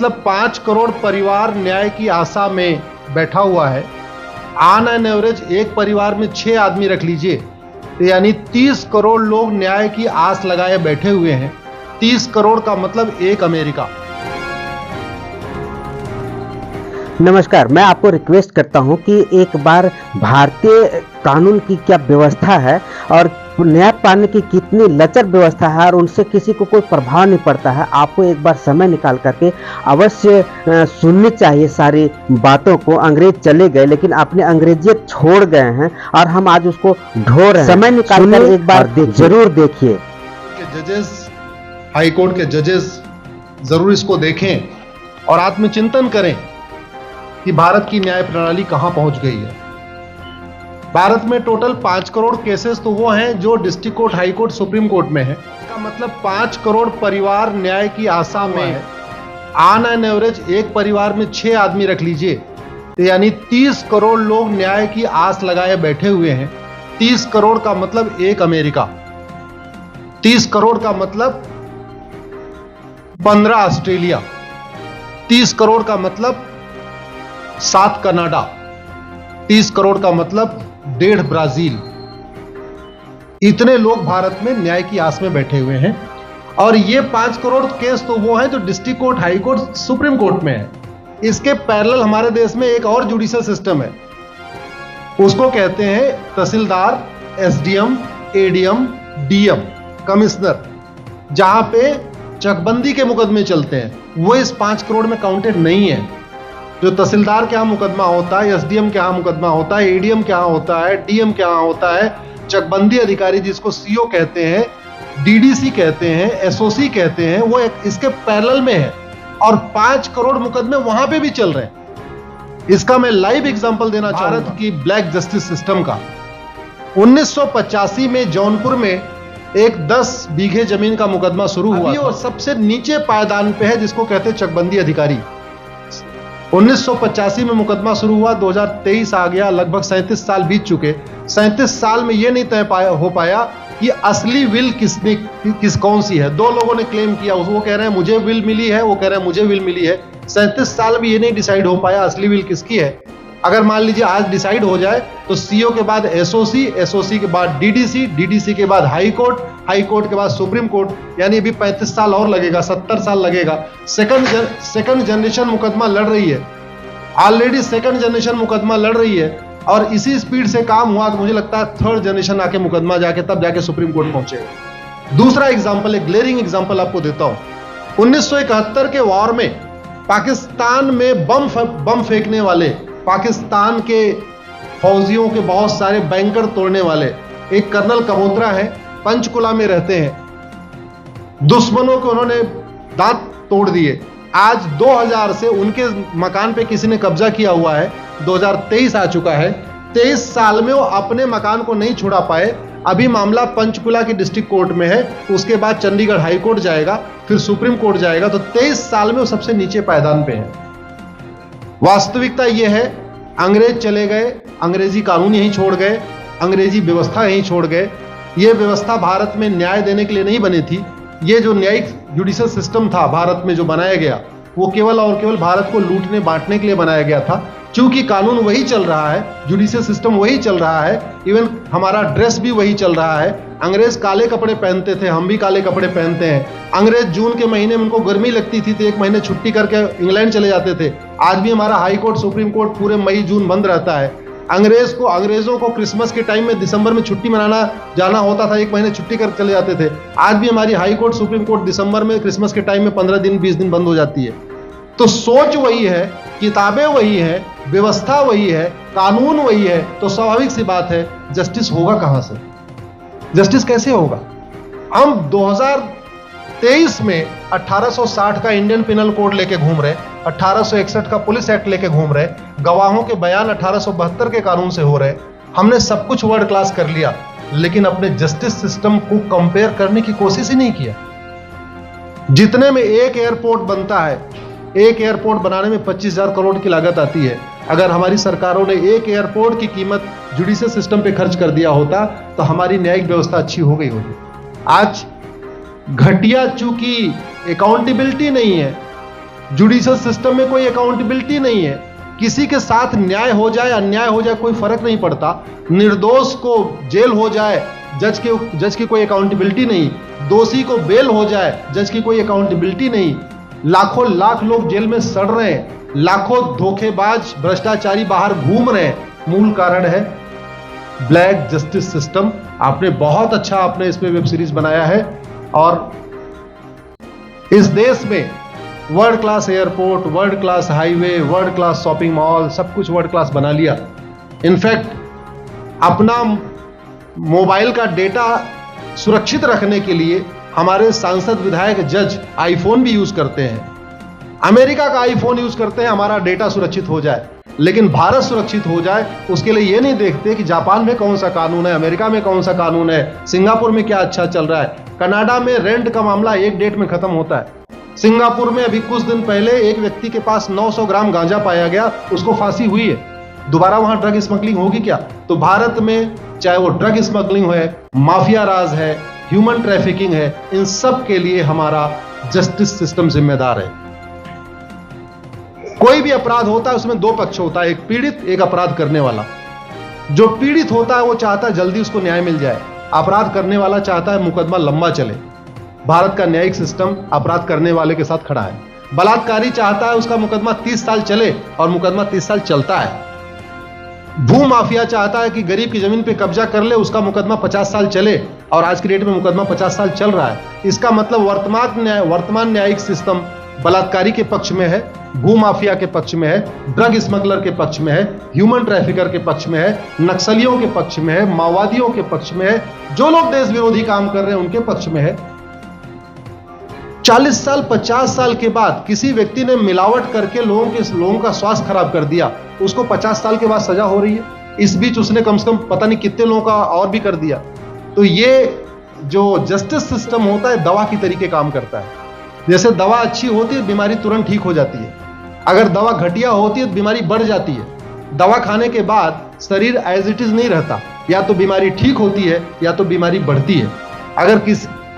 मतलब 5 करोड़ परिवार न्याय की आशा में बैठा हुआ है। ऑन एन एवरेज एक परिवार में 6 आदमी रख लीजिए, तो यानी 30 करोड़ लोग न्याय की आस लगाए बैठे हुए हैं। 30 करोड़ का मतलब एक अमेरिका। नमस्कार, मैं आपको रिक्वेस्ट करता हूं कि एक बार भारतीय कानून की क्या व्यवस्था है और न्याय पाने की कितनी लचर व्यवस्था है और उनसे किसी को कोई प्रभाव नहीं पड़ता है। आपको एक बार समय निकाल करके अवश्य सुननी चाहिए सारी बातों को। अंग्रेज चले गए लेकिन अपने अंग्रेजियत छोड़ गए हैं और हम आज उसको ढो रहे हैं। समय निकाल कर एक बार जरूर देखिए। जजेस, हाई कोर्ट के जजेस जरूर इसको देखें और आत्मचिंतन करें कि भारत की न्याय प्रणाली कहां पहुंच गई है। भारत में टोटल 5 करोड़ केसेस तो वो हैं जो district court, high court, supreme court में है। इसका मतलब 5 करोड़ परिवार न्याय की आशा में है। ऑन एन एवरेज एक परिवार में 6 आदमी रख लीजिए, तो यानी 30 करोड़ लोग न्याय की आस लगाए बैठे हुए हैं। 30 करोड़ का मतलब एक अमेरिका। 30 करोड़ का मतलब 15 ऑस्ट्रेलिया। 30 करोड़ का मतलब 7 कनाडा। 30 करोड़ का मतलब 1.5 ब्राजील। इतने लोग भारत में न्याय की आस में बैठे हुए हैं। और ये 5 करोड़ केस तो वो हैं जो district court, high court, supreme court में है। इसके पैरेलल हमारे देश में एक और जुडिशियल सिस्टम है, उसको कहते हैं तहसीलदार, एसडीएम, एडीएम, डीएम, कमिश्नर, जहां पे चकबंदी के मुकदमे चलते हैं। वो इस 5 करोड़ में काउंटेड नहीं है। जो तहसीलदार के यहाँ मुकदमा होता है, एसडीएम के यहाँ मुकदमा होता है, एडीएम के यहाँ होता है, डीएम के यहाँ होता है, चकबंदी अधिकारी जिसको सीओ कहते हैं, डीडीसी कहते हैं, एसओसी कहते हैं, वो इसके पैरेलल में है और 5 करोड़ मुकदमे वहां पे भी चल रहे हैं। इसका मैं लाइव एग्जांपल देना चाहूंगा भारत की ब्लैक जस्टिस सिस्टम का। 1985 में जौनपुर में एक 10 बीघे जमीन का मुकदमा शुरू हुआ और सबसे नीचे पायदान पे है जिसको कहते हैं चकबंदी अधिकारी। 1985 में मुकदमा शुरू हुआ, 2023 आ गया, लगभग 37 साल बीत चुके। 37 साल में यह नहीं तय हो पाया कि असली विल कौन सी है। 2 लोगों ने क्लेम किया, वो कह रहे हैं मुझे विल मिली है, वो कह रहे हैं मुझे विल मिली है। 37 साल में ये नहीं डिसाइड हो पाया असली विल किसकी है। अगर मान लीजिए आज डिसाइड हो जाए तो सीओ के बाद एसओसी, एसओसी के बाद डीडीसी, डीडीसी के बाद हाई कोर्ट, हाई कोर्ट के बाद सुप्रीम कोर्ट, यानी अभी 35 साल और लगेगा, 70 साल लगेगा। सेकंड जनरेशन मुकदमा लड़ रही है, ऑलरेडी सेकंड जनरेशन मुकदमा लड़ रही है और इसी स्पीड से काम हुआ कि मुझे लगता है थर्ड जनरेशन आके मुकदमा जाके तब जाके सुप्रीम कोर्ट पहुंचेगा। दूसरा एग्जाम्पल, एक ग्लेरिंग एग्जाम्पल आपको देता हूं। 1971 के वॉर में पाकिस्तान में बम फेंकने वाले, पाकिस्तान के फौजियों के बहुत सारे बैंकर तोड़ने वाले एक कर्नल कबोत्रा है, पंचकुला में रहते हैं। दुश्मनों को उन्होंने दांत तोड़ दिए। आज 2000 से उनके मकान पे किसी ने कब्जा किया हुआ है। 2023 आ चुका है, 23 साल में वो अपने मकान को नहीं छुड़ा पाए। अभी मामला पंचकुला की डिस्ट्रिक्ट कोर्ट में है, उसके बाद चंडीगढ़ हाई कोर्ट जाएगा, फिर सुप्रीम कोर्ट जाएगा। तो 23 साल में वो सबसे नीचे पायदान पे है। वास्तविकता यह है, अंग्रेज चले गए, अंग्रेजी कानून यहीं छोड़ गए, अंग्रेजी व्यवस्था यहीं छोड़ गए। यह व्यवस्था भारत में न्याय देने के लिए नहीं बनी थी। ये जो न्यायिक जुडिशियल सिस्टम था भारत में जो बनाया गया, वो केवल और केवल भारत को लूटने बांटने के लिए बनाया गया था। क्योंकि कानून वही चल रहा है, जुडिशियल सिस्टम वही चल रहा है, इवन हमारा ड्रेस भी वही चल रहा है। अंग्रेज काले कपड़े पहनते थे, हम भी काले कपड़े पहनते हैं। अंग्रेज जून के महीने में उनको गर्मी लगती थी तो 1 महीने छुट्टी करके इंग्लैंड चले जाते थे। आज भी हमारा हाई कोर्ट, सुप्रीम कोर्ट पूरे मई जून बंद रहता है। अंग्रेजों को क्रिसमस के टाइम में दिसंबर में छुट्टी मनाना जाना होता था, 1 महीने छुट्टी कर चले जाते थे। आज भी हमारी हाई कोर्ट, सुप्रीम कोर्ट दिसंबर में, क्रिसमस के टाइम में 15 दिन 20 दिन बंद हो जाती है। तो सोच वही है, किताबें वही है, व्यवस्था वही है, कानून वही है, तो स्वाभाविक सी बात है जस्टिस होगा कहां से? जस्टिस कैसे होगा? हम 2023 में 1860 का इंडियन पिनल कोड लेके घूम रहे, 1861 का पुलिस एक्ट लेके घूम रहे, गवाहों के बयान 1872 के कानून से हो रहे। हमने सब कुछ वर्ल्ड क्लास कर लिया, लेकिन अपने जस्टिस सिस्टम को कंपेयर करने की कोशिश ही नहीं किया। जितने में एक एयरपोर्ट बनता है, एक एयरपोर्ट बनाने में 25,000 करोड़ की लागत आती है। अगर हमारी सरकारों ने एक एयरपोर्ट की कीमत जुडिशियल सिस्टम पे खर्च कर दिया होता तो हमारी न्यायिक व्यवस्था अच्छी हो गई होती। आज घटिया, चूंकि अकाउंटेबिलिटी नहीं है, जुडिशियल सिस्टम में कोई अकाउंटेबिलिटी नहीं है, किसी के साथ न्याय हो जाए अन्याय हो जाए कोई फर्क नहीं पड़ता, निर्दोष को जेल हो जाए जज की कोई अकाउंटेबिलिटी नहीं, दोषी को बेल हो जाए जज की कोई अकाउंटेबिलिटी नहीं, लाखों लाख लोग जेल में सड़ रहे हैं, लाखों धोखेबाज भ्रष्टाचारी बाहर घूम रहे हैं। मूल कारण है ब्लैक जस्टिस सिस्टम। आपने बहुत अच्छा आपने इस पे वेब सीरीज बनाया है और इस देश में world class airport, world class highway, world class shopping mall, सब कुछ वर्ल्ड क्लास बना लिया। इनफैक्ट अपना मोबाइल का डेटा सुरक्षित रखने के लिए हमारे सांसद विधायक जज आईफोन भी यूज करते हैं, अमेरिका का आईफोन यूज करते हैं हमारा डेटा सुरक्षित हो जाए। लेकिन भारत सुरक्षित हो जाए उसके लिए ये नहीं देखते कि जापान में कौन सा कानून है, अमेरिका में कौन सा कानून है, सिंगापुर में क्या अच्छा चल रहा है, कनाडा में रेंट का मामला एक डेट में खत्म होता है। सिंगापुर में अभी कुछ दिन पहले एक व्यक्ति के पास 900 ग्राम गांजा पाया गया, उसको फांसी हुई है। दोबारा वहां ड्रग स्मगलिंग होगी क्या? तो भारत में चाहे वो ड्रग स्मगलिंग है, माफिया राज है, ह्यूमन ट्रैफिकिंग है, इन सब के लिए हमारा जस्टिस सिस्टम जिम्मेदार है। कोई भी अपराध होता है उसमें दो पक्ष होता है, एक पीड़ित एक अपराध करने वाला। जो पीड़ित होता है वो चाहता है जल्दी उसको न्याय मिल जाए, अपराध करने वाला चाहता है मुकदमा लंबा चले। भारत का न्यायिक सिस्टम अपराध करने वाले के साथ खड़ा है। बलात्कारी चाहता है उसका मुकदमा 30 साल चले और मुकदमा 30 साल चलता है। भू माफिया चाहता है कि गरीब की जमीन पे कब्जा कर ले, उसका मुकदमा 50 साल चले और आज की डेट में मुकदमा 50 साल चल रहा है। इसका मतलब वर्तमान न्यायिक सिस्टम बलात्कारी के पक्ष में है, भू माफिया के पक्ष में है, ड्रग स्मगलर के पक्ष में है, ह्यूमन ट्रैफिकर के पक्ष में है, नक्सलियों के पक्ष में है, माओवादियों के पक्ष में है, जो लोग देश विरोधी काम कर रहे हैं उनके पक्ष में है। 40 साल 50 साल के बाद किसी व्यक्ति ने मिलावट करके लोगों का स्वास्थ्य खराब कर दिया, उसको 50 साल के बाद सजा हो रही है। इस बीच उसने कम से कम पता नहीं कितने लोगों का और भी कर दिया। तो ये जो जस्टिस सिस्टम होता है दवा की तरीके काम करता है। जैसे दवा अच्छी होती है बीमारी तुरंत ठीक हो जाती है, अगर दवा घटिया होती है तो बीमारी बढ़ जाती है। दवा खाने के बाद शरीर एज इट इज नहीं रहता, या तो बीमारी ठीक होती है या तो बीमारी बढ़ती है। अगर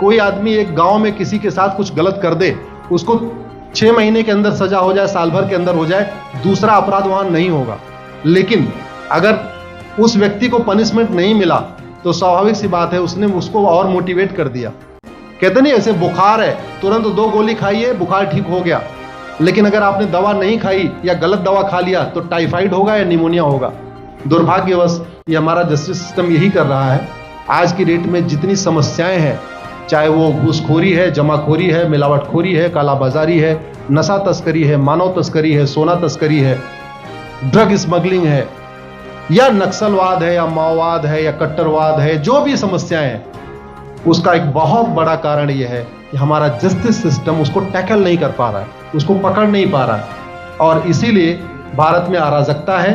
कोई आदमी एक गांव में किसी के साथ कुछ गलत कर दे, उसको 6 महीने के अंदर सजा हो जाए, साल भर के अंदर हो जाए, दूसरा अपराध वहां नहीं होगा। लेकिन अगर उस व्यक्ति को पनिशमेंट नहीं मिला तो स्वाभाविक सी बात है उसने उसको और मोटिवेट कर दिया। कहते नहीं ऐसे बुखार है तुरंत 2 गोली खाइए बुखार ठीक हो गया, लेकिन अगर आपने दवा नहीं खाई या गलत दवा खा लिया तो टाइफाइड होगा या निमोनिया होगा। दुर्भाग्यवश ये हमारा जस्टिस सिस्टम यही कर रहा है। आज की डेट में जितनी समस्याएं हैं, चाहे वो घूसखोरी है, जमाखोरी है, मिलावटखोरी है, कालाबाजारी है, नशा तस्करी है, मानव तस्करी है, सोना तस्करी है, ड्रग स्मगलिंग है, या नक्सलवाद है, या माओवाद है, या कट्टरवाद है, जो भी समस्याएं हैं, उसका एक बहुत बड़ा कारण यह है कि हमारा जस्टिस सिस्टम उसको टैकल नहीं कर पा रहा है, उसको पकड़ नहीं पा रहा है, और इसीलिए भारत में अराजकता है।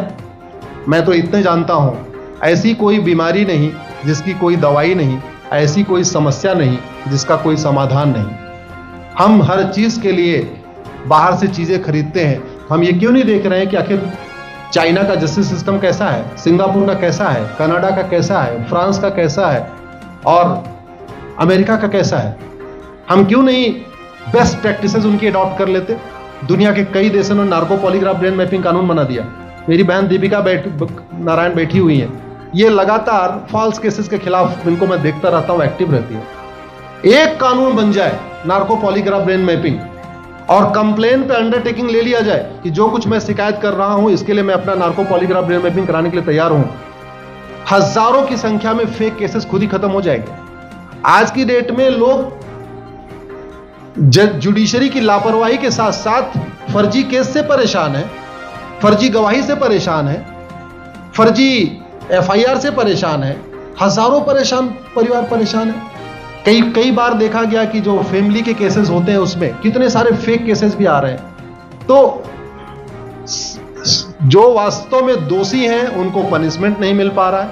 मैं तो इतने जानता हूं, ऐसी कोई बीमारी नहीं जिसकी कोई दवाई नहीं, ऐसी कोई समस्या नहीं जिसका कोई समाधान नहीं। हम हर चीज के लिए बाहर से चीजें खरीदते हैं। हम ये क्यों नहीं देख रहे हैं कि आखिर चाइना का जस्टिस सिस्टम कैसा है, सिंगापुर का कैसा है, कनाडा का कैसा है, फ्रांस का कैसा है और अमेरिका का कैसा है? हम क्यों नहीं बेस्ट प्रैक्टिसेस उनकी अडॉप्ट कर लेते? दुनिया के कई देशों ने नार्को पॉलीग्राफ ब्रेन मैपिंग कानून बना दिया। मेरी बहन दीपिका नारायण बैठी हुई है, ये लगातार फॉल्स केसेस के खिलाफ, इनको मैं देखता रहता हूं, एक्टिव रहती है। एक कानून बन जाए नार्को पॉलीग्राफ ब्रेन मैपिंग और कंप्लेन पे अंडरटेकिंग ले लिया जाए कि जो कुछ मैं शिकायत कर रहा हूं इसके लिए मैं अपना नार्को पॉलीग्राफ ब्रेन मैपिंग कराने के लिए तैयार हूं, हजारों की संख्या में फेक केसेस खुद ही खत्म हो जाएंगे। आज की डेट में लोग जुडिशरी की लापरवाही के साथ साथ फर्जी केस से परेशान है, फर्जी गवाही से परेशान है, फर्जी एफआईआर से परेशान है, हजारों परिवार परेशान है। कई बार देखा गया कि जो फैमिली के केसेस होते हैं उसमें कितने सारे फेक केसेस भी आ रहे हैं। तो जो वास्तव में दोषी हैं उनको पनिशमेंट नहीं मिल पा रहा है,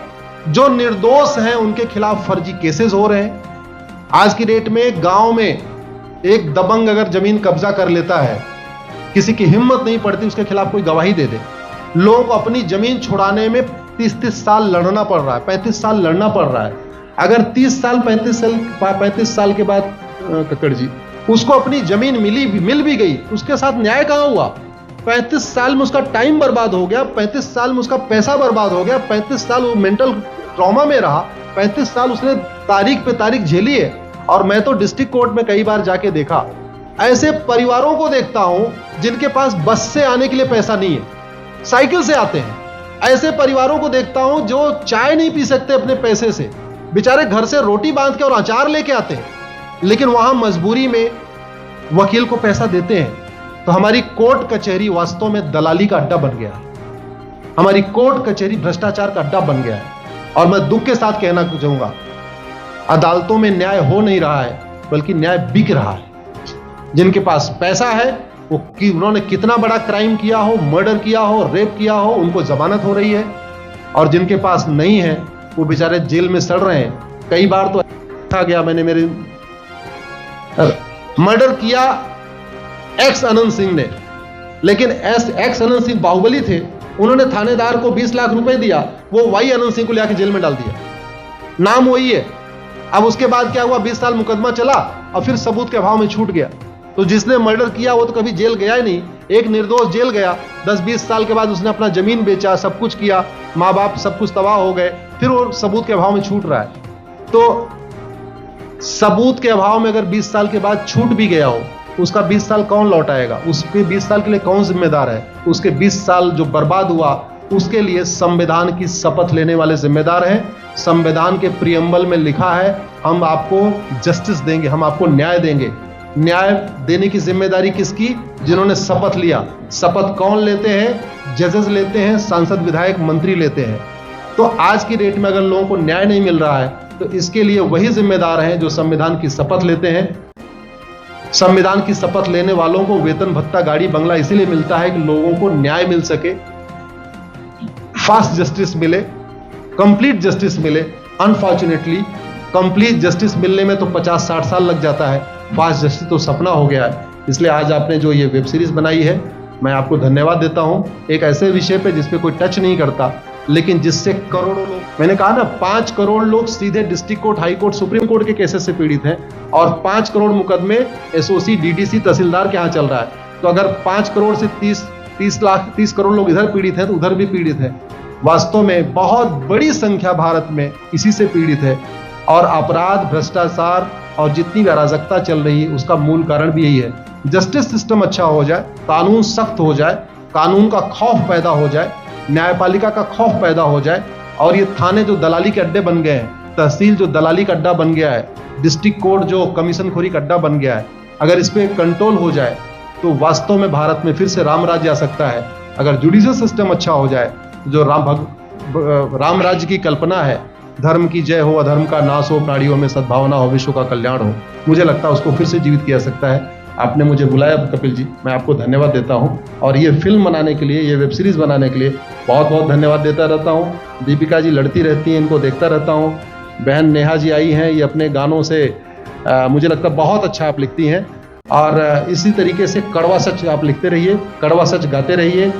जो निर्दोष हैं उनके खिलाफ फर्जी केसेस हो रहे हैं। आज की डेट में गांव में एक दबंग अगर जमीन कब्जा कर लेता है, किसी की हिम्मत नहीं पड़ती उसके खिलाफ कोई गवाही दे दे। लोगों को अपनी जमीन छुड़ाने में 30 साल लड़ना पड़ रहा है, 35 साल लड़ना पड़ रहा है। अगर 30 साल 35 साल के बाद कक्कड़ जी उसको अपनी जमीन मिल भी गई, उसके साथ न्याय कहां हुआ? 35 साल में उसका टाइम बर्बाद हो गया, 35 साल में उसका पैसा बर्बाद हो गया, 35 साल वो मेंटल ट्रॉमा में रहा, 35 साल उसने तारीख पे तारीख झेली है। और मैं तो डिस्ट्रिक्ट कोर्ट में कई बार जाके देखा, ऐसे परिवारों को देखता हूं जिनके पास बस से आने के लिए पैसा नहीं है, साइकिल से आते हैं। ऐसे परिवारों को देखता हूं जो चाय नहीं पी सकते अपने पैसे से, बेचारे घर से रोटी बांध के और अचार लेके आते हैं, लेकिन वहां मजबूरी में वकील को पैसा देते हैं। तो हमारी कोर्ट कचहरी वास्तव में दलाली का अड्डा बन गया है, हमारी कोर्ट कचहरी भ्रष्टाचार का अड्डा बन गया है। और मैं दुख के साथ कहना चाहूंगा, अदालतों में न्याय हो नहीं रहा है, बल्कि न्याय बिक रहा है। जिनके पास पैसा है वो उन्होंने कितना बड़ा क्राइम किया हो, मर्डर किया हो, रेप किया हो, उनको जमानत हो रही है। और जिनके पास नहीं है वो बेचारे जेल में सड़ रहे हैं। कई बार तो देखा गया, मैंने मेरे मर्डर किया एक्स अनंत सिंह ने, लेकिन एक्स अनंत सिंह बाहुबली थे, उन्होंने थानेदार को 20 लाख रुपए दिया, वो वाई अनंत सिंह को लेकर जेल में डाल दिया, नाम वही है। अब उसके बाद क्या हुआ, 20 साल मुकदमा चला और फिर सबूत के अभाव में छूट गया। तो जिसने मर्डर किया वो तो कभी जेल गया ही नहीं, एक निर्दोष जेल गया, 10-20 साल के बाद उसने अपना जमीन बेचा, सब कुछ किया, माँ बाप सब कुछ तबाह हो गए, फिर वो सबूत के अभाव में छूट रहा है। तो सबूत के अभाव में अगर 20 साल के बाद छूट भी गया हो, उसका 20 साल कौन लौटाएगा? उसके 20 साल के लिए कौन जिम्मेदार है? उसके 20 साल जो बर्बाद हुआ उसके लिए संविधान की शपथ लेने वाले जिम्मेदार हैं। संविधान के प्रियम्बल में लिखा है, हम आपको जस्टिस देंगे, हम आपको न्याय देंगे। न्याय देने की जिम्मेदारी किसकी? जिन्होंने शपथ लिया। शपथ कौन लेते हैं? जजेस लेते हैं, सांसद विधायक मंत्री लेते हैं। तो आज की डेट में अगर लोगों को न्याय नहीं मिल रहा है तो इसके लिए वही जिम्मेदार हैं जो संविधान की शपथ लेते हैं। संविधान की शपथ लेने वालों को वेतन भत्ता गाड़ी बंगला इसीलिए मिलता है कि लोगों को न्याय मिल सके, फास्ट जस्टिस मिले, कंप्लीट जस्टिस मिले। अनफॉर्चुनेटली कंप्लीट जस्टिस मिलने में तो 50-60 साल लग जाता है, फास्ट जस्टिस तो सपना हो गया है। इसलिए आज आपने जो ये वेब सीरीज बनाई है, मैं आपको धन्यवाद देता हूं। एक ऐसे विषय पे जिस पे कोई टच नहीं करता, लेकिन जिससे करोड़ों लोग, मैंने कहा ना 5 करोड़ लोग सीधे district court, high court, supreme court के केसेस से पीड़ित हैं और 5 करोड़ मुकदमे एसओसी, डीडीसी, तहसीलदार के यहाँ चल रहा है। तो अगर 5 करोड़ से 30 करोड़ लोग इधर पीड़ित हैं तो उधर भी पीड़ित है। वास्तव में बहुत बड़ी संख्या भारत में इसी से पीड़ित है। और अपराध, भ्रष्टाचार और जितनी भी अराजकता चल रही है उसका मूल कारण भी यही है। जस्टिस सिस्टम अच्छा हो जाए, कानून सख्त हो जाए, कानून का खौफ पैदा हो जाए, न्यायपालिका का खौफ पैदा हो जाए, और ये थाने जो दलाली के अड्डे बन गए हैं, तहसील जो दलाली का अड्डा बन गया है, डिस्ट्रिक्ट कोर्ट जो कमीशनखोरी का अड्डा बन गया है, अगर इस पे कंट्रोल हो जाए तो वास्तव में भारत में फिर से राम राज्य आ सकता है। अगर जुडिशियल सिस्टम अच्छा हो जाए, जो राम राज्य की कल्पना है, धर्म की जय हो, अधर्म का नाश हो, प्राणियों में सद्भावना हो, विश्व का कल्याण हो, मुझे लगता है उसको फिर से जीवित किया सकता है। आपने मुझे बुलाया कपिल जी, मैं आपको धन्यवाद देता हूं। और ये फिल्म बनाने के लिए, ये वेब सीरीज बनाने के लिए बहुत बहुत धन्यवाद देता रहता हूं। दीपिका जी लड़ती रहती हैं, इनको देखता रहता हूं। बहन नेहा जी आई हैं, ये अपने गानों से मुझे लगता है बहुत अच्छा आप लिखती हैं। और इसी तरीके से कड़वा सच आप लिखते रहिए, कड़वा सच गाते रहिए।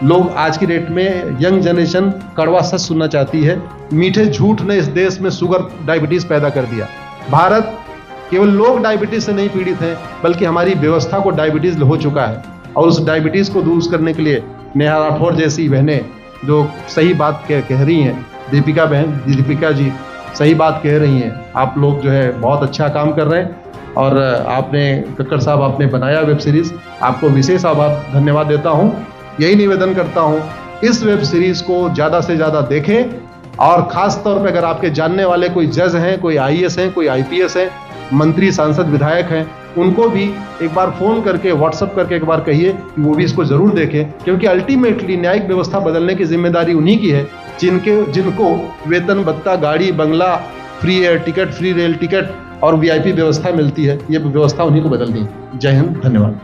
लोग आज की डेट में, यंग जनरेशन कड़वा सच सुनना चाहती है। मीठे झूठ ने इस देश में शुगर, डायबिटीज पैदा कर दिया। भारत केवल लोग डायबिटीज से नहीं पीड़ित हैं, बल्कि हमारी व्यवस्था को डायबिटीज हो चुका है। और उस डायबिटीज को दूर करने के लिए नेहा राठौर जैसी बहनें जो सही बात कह रही हैं, दीपिका जी सही बात कह रही हैं। आप लोग जो है बहुत अच्छा काम कर रहे हैं। और आपने, कक्कड़ साहब, आपने बनाया वेब सीरीज, आपको विशेष आभार, धन्यवाद देता हूँ। यही निवेदन करता हूँ, इस वेब सीरीज को ज़्यादा से ज़्यादा देखें। और ख़ास तौर पे अगर आपके जानने वाले कोई जज हैं, कोई आईएएस हैं, कोई आईपीएस हैं, मंत्री, सांसद, विधायक हैं, उनको भी एक बार फ़ोन करके, व्हाट्सअप करके एक बार कहिए कि वो भी इसको ज़रूर देखें। क्योंकि अल्टीमेटली न्यायिक व्यवस्था बदलने की जिम्मेदारी उन्हीं की है जिनको वेतन भत्ता, गाड़ी बंगला, free air ticket, free rail ticket और वीआईपी व्यवस्था मिलती है। ये व्यवस्था उन्हीं को बदलनी है। जय हिंद, धन्यवाद।